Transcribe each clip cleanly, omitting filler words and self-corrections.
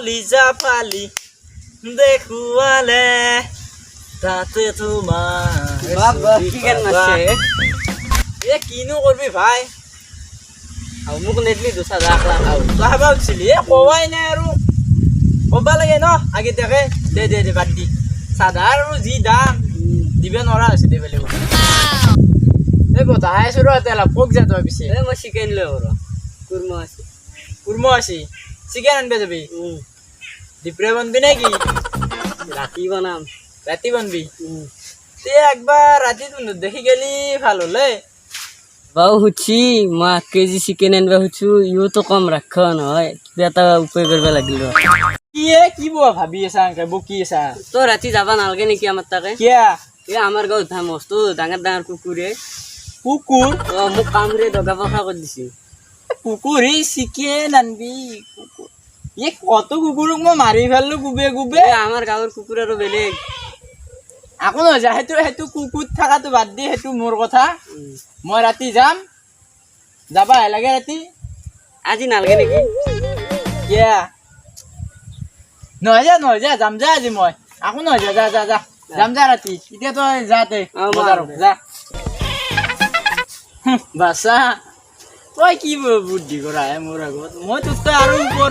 কলিজা ফালি দেখুৱালে তাতে তোমাৰ বাবা কি গান মাৰছে এ কিনো কৰবি ভাই আৰ মুখ নেটলি দুসা ৰাখলাম চাহবা উঠছিলি কবাই নাই আৰু কবা লাগে ন আগে দেখে দে বাদ দি চাদা আৰু যি দাম দিবে নৰা হৈছে দে বেলেগ এই বতাহ আছো ৰ তেলা পক যা তই পিছে এ মই চিকেন লৈ ওৰ কুৰমা আছে কুৰ্ম আছি চিকেন আনবে যাবি দিপ্ৰে বনবি নাকি ৰাতি বানাম ৰাতি বনবি তে একবাৰ ৰাতি তুই দেখি গেলি ভাল হলে বাবু হুচি মা কেজি চিকেন আনবা হুচু ইও তো কম রাখ নহয় কিবা এটা উপায় করবা লাগিল কি বোৱা ভাবি আছা আংকে বকি আছা তো ৰাতি যাবা নালগে নেকি আমাৰ তাকে কিয়া এ আমাৰ গাঁৱত ধাম মস্ত ডাঙৰ ডাঙৰ কুকুৰে কুকুৰ মোক কামৰে দগা পখা কৰি দিছে কুকুৰ এই চিকেন আনবি কুকুৰ এই কত কুকুৰক মই মাৰি ফেললো গুবে এ আমাৰ গাঁৱৰ কুকুৰ আৰু বেলেগ আকৌ নহয় যা সেইটো কুকুৰ থকাটো বাদ দি সেইটো মোৰ কথা মই ৰাতি যাম যাবা লাগে ৰাতি আজি নালগে নেকি কিয়া নহয় যা যাম যা আজি মই আকৌ নহয় যা যাম যা ৰাতি এতিয়া তই যা তই বজাৰত যা বাছা তই কি বুদ্ধি কৰা হে মোৰ আগত মই তোক আৰু ওপৰ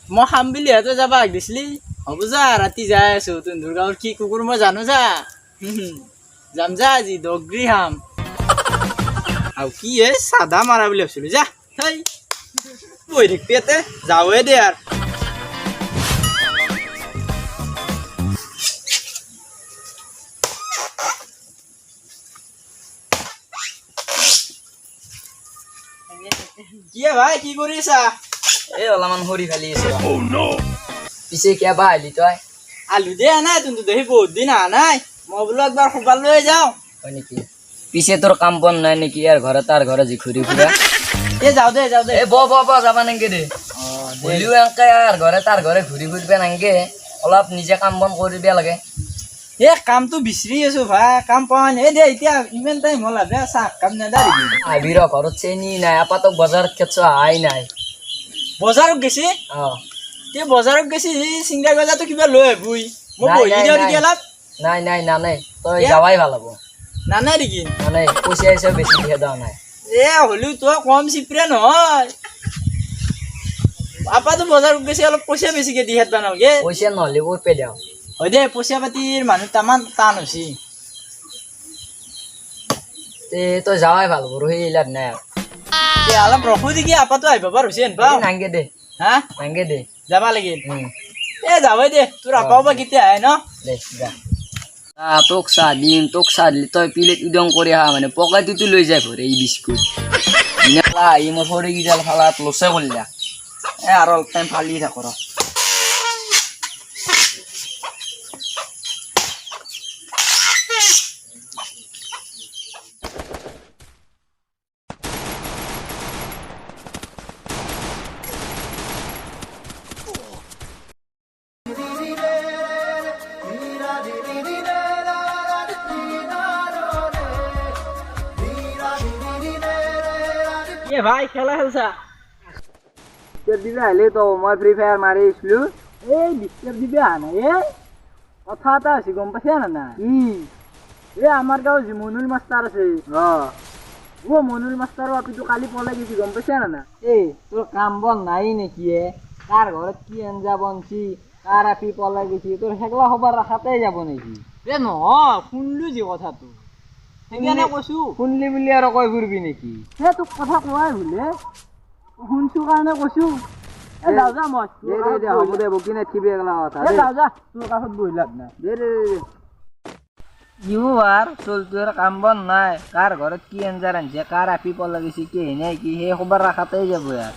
মই খাম বুলি তই যাবা দিছিলি হ'ব যা ৰাতি যাই আছো তোৰ গাঁৱৰ কি কুকুৰ মই জানো যা যাম যা আজি দগৰি খাম আৰু কি হে চাদা মাৰা বুলি ভাবিছিলো যা হেই বহি থাকিবি ইয়াতে যাওঁৱে দে আৰু কি ভাই কি কৰি আছা এই অলপমান হৰি খালি আছে পিছে কিয় বা আহিলি তই আলু দে নাই তুই দেখি বহুত দিন অহা নাই মই বোলো একবাৰ খোপাল লৈ যাওঁ হয় নেকি পিছে তোৰ কাম বন নাই নেকি ইয়াৰ ঘৰে তাৰ ঘৰে যি ঘূৰি ফুৰা এ যাওঁ দে এ ব যাবা নাংগে দে বলিও এনেকে ইয়াৰ ঘৰে তাৰ ঘৰে ঘূৰি ফুৰিবা নাংগে অলপ নিজে কাম বন কৰিব লাগে এ কামটো বিচাৰি আছো ভাই কাম পোৱা নাই দে এতিয়া ইমান টাইম হ'ল দে চাহ কাম নেদাৰি আবি ৰ ঘৰত চেনি নাই আপাতক বজাৰত খেতছ আহাই নাই বজাৰত গেছি তে বজাৰত গেছি চিংৰা গজাটো কিবা লৈ আহিবই মই বহি দিওঁ নেকি অলপ নাই তই যাৱাই ভাল হ'ব নানাই নেকি নাই পইচা হিচাপ বেছি দিয়ে দাও নাই এ হ'লেও তই কম চিপৰে নহয় আপাতো বজাৰত গেছি অলপ পইচা বেছিকে দি হেত বানাওগে পইচা নহ'লে ক'ত পে দিওঁ হয় দে পইচা পাতিৰ মানুহ তামান টান হৈছে তে তই যাৱাই ভাল হ'ব ৰহি লাভ নাই অলপ ৰখো দেখি আপাতো আহিব পাৰ হৈছে এনপাও নাংগে দে হা নাংগে দে যাবা লাগিল এ যাবই দে তোৰ আপাও বা কেতিয়া আহে ন দে যা তোক চাহ দিম তই প্লেট উদং কৰি আহা মানে পকাইটোতো লৈ যায় ভৰে এই বিস্কুট আহি মই সৰু কেইডাল ফালাত লছে কৰিলা এ আৰু অলপ টাইম ফালি থাকো ৰ ভাই খেলা খেলছা দিবে আহিলে তো মই ফ্ৰী ফায়াৰ মাৰি আছিলো এই ডিষ্টাৰ্ব দিবি অহা নাই কথা এটা হৈছে গম পাইছা না না এই আমাৰ গাঁৱৰ যি মনুল মাষ্টাৰ আছে মনুল মাষ্টাৰৰ আপিটো কালি পলাই গৈছে গম পাইছা না না এই তোৰ কাম বন নাই নেকি কাৰ ঘৰত কি আঞ্জা বনছি কাৰ আপি পলাই গৈছে তোৰ সেগলা খবৰ ৰাখাতে যাব নেকি এ নহয় শুনলো যি কথাটো সেইকাৰণে কৈছো শুনলি বুলি আৰু কৈ ফুৰিবি নেকি সেই তোক কথা কোৱাই বোলে শুনছো কাৰণে কৈছো যা মই হ'ব দে বকি নাথিবি এগলা কথা যা তোৰ কাষত বহি লাভ নাই ইও আৰ চলটোৰ কাম বন নাই কাৰ ঘৰত কি আঞ্জা ৰান্ধছে কাৰ আপি পলাই গৈছে কি নাই কি সেই খবৰ ৰাখাতেই যাব ইয়াৰ